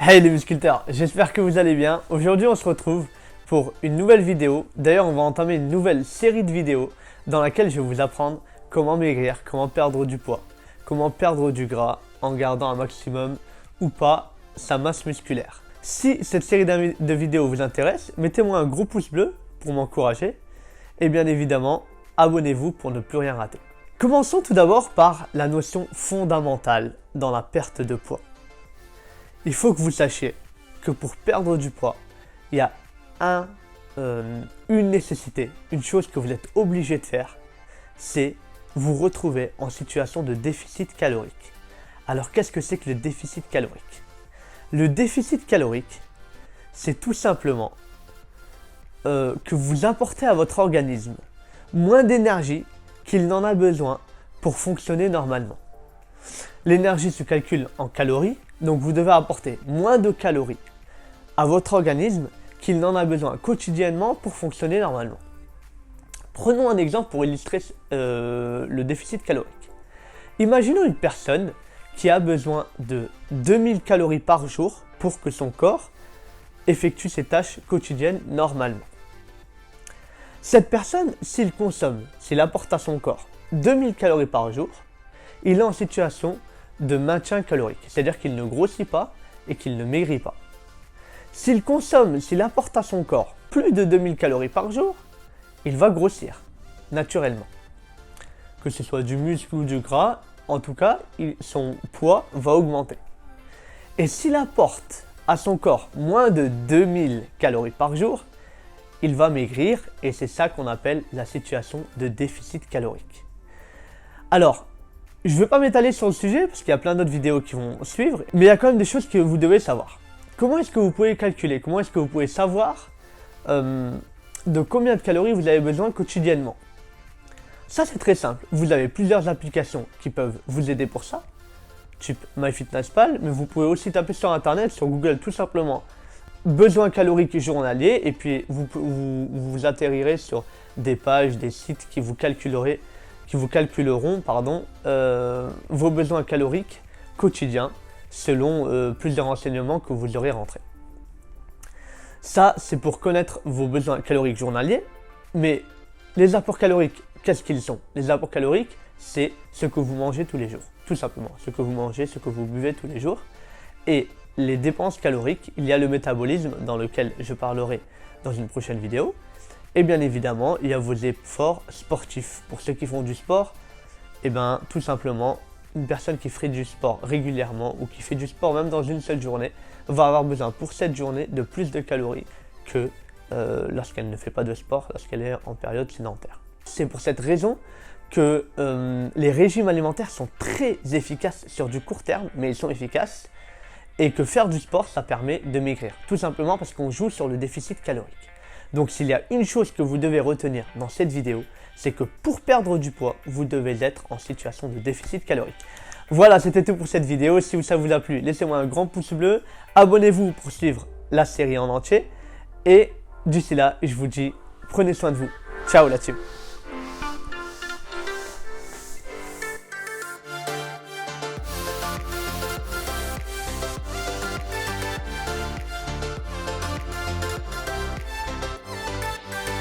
Hey les musculteurs, j'espère que vous allez bien. Aujourd'hui on se retrouve pour une nouvelle vidéo. D'ailleurs on va entamer une nouvelle série de vidéos dans laquelle je vais vous apprendre comment maigrir, comment perdre du poids, comment perdre du gras en gardant un maximum ou pas sa masse musculaire. Si cette série de vidéos vous intéresse, mettez-moi un gros pouce bleu pour m'encourager et bien évidemment abonnez-vous pour ne plus rien rater. Commençons tout d'abord par la notion fondamentale dans la perte de poids. Il faut que vous sachiez que pour perdre du poids, il y a une nécessité, une chose que vous êtes obligé de faire, c'est vous retrouver en situation de déficit calorique. Alors qu'est-ce que c'est que le déficit calorique? Le déficit calorique, c'est tout simplement que vous apportez à votre organisme moins d'énergie qu'il n'en a besoin pour fonctionner normalement. L'énergie se calcule en calories, donc vous devez apporter moins de calories à votre organisme qu'il n'en a besoin quotidiennement pour fonctionner normalement. Prenons un exemple pour illustrer le déficit calorique. Imaginons une personne qui a besoin de 2000 calories par jour pour que son corps effectue ses tâches quotidiennes normalement. Cette personne, s'il apporte à son corps 2000 calories par jour, il est en situation de maintien calorique, c'est-à-dire qu'il ne grossit pas et qu'il ne maigrit pas. S'il apporte à son corps plus de 2000 calories par jour, il va grossir, naturellement. Que ce soit du muscle ou du gras, en tout cas, son poids va augmenter. Et s'il apporte à son corps moins de 2000 calories par jour, il va maigrir et c'est ça qu'on appelle la situation de déficit calorique. Alors, je ne vais pas m'étaler sur le sujet parce qu'il y a plein d'autres vidéos qui vont suivre, mais il y a quand même des choses que vous devez savoir. Comment est-ce que vous pouvez calculer? Comment est-ce que vous pouvez savoir de combien de calories vous avez besoin quotidiennement? Ça c'est très simple. Vous avez plusieurs applications qui peuvent vous aider pour ça, type MyFitnessPal, mais vous pouvez aussi taper sur internet, sur Google tout simplement besoins caloriques journaliers et puis vous atterrirez sur des pages, des sites qui vous calculeront vos besoins caloriques quotidiens selon plusieurs renseignements que vous aurez rentrés. Ça, c'est pour connaître vos besoins caloriques journaliers, mais les apports caloriques, qu'est-ce qu'ils sont? Les apports caloriques, c'est ce que vous mangez tous les jours, tout simplement. Ce que vous mangez, ce que vous buvez tous les jours. Et les dépenses caloriques, il y a le métabolisme dans lequel je parlerai dans une prochaine vidéo. Et bien évidemment, il y a vos efforts sportifs. Pour ceux qui font du sport, tout simplement, une personne qui ferait du sport régulièrement ou qui fait du sport même dans une seule journée va avoir besoin pour cette journée de plus de calories que lorsqu'elle ne fait pas de sport, lorsqu'elle est en période sédentaire. C'est pour cette raison que les régimes alimentaires sont très efficaces sur du court terme, mais ils sont efficaces. Et que faire du sport, ça permet de maigrir. Tout simplement parce qu'on joue sur le déficit calorique. Donc s'il y a une chose que vous devez retenir dans cette vidéo, c'est que pour perdre du poids, vous devez être en situation de déficit calorique. Voilà, c'était tout pour cette vidéo. Si ça vous a plu, laissez-moi un grand pouce bleu. Abonnez-vous pour suivre la série en entier. Et d'ici là, je vous dis, prenez soin de vous. Ciao la team.